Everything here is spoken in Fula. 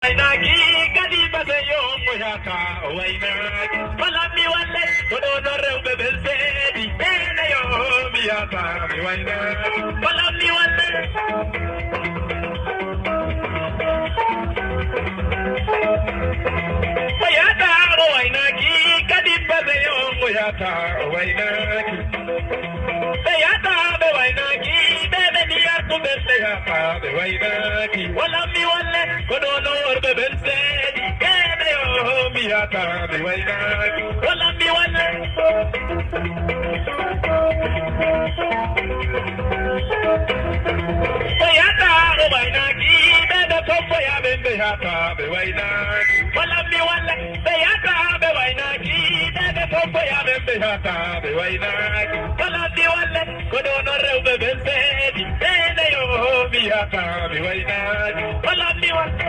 Wainagi kadi basayo moyaka wainagi malami wale kono no rewbe belsedi ene yo miyata mi wainagi malami wale wayata wainagi kadi basayo moyaka wainagi wayata be wainagi bebe niya kubese yaka be wainagi malami wale kono no rewbe belsedi ene yo miyata mi wainagi malami wale wayata wainagi bebe topo ya bembe yaka be wainagi malami wale wayata be wainagi bebe topo ya bembe yaka be wainagi malami wale kono no rewbe belsedi ene yo miyata mi wainagi malami wale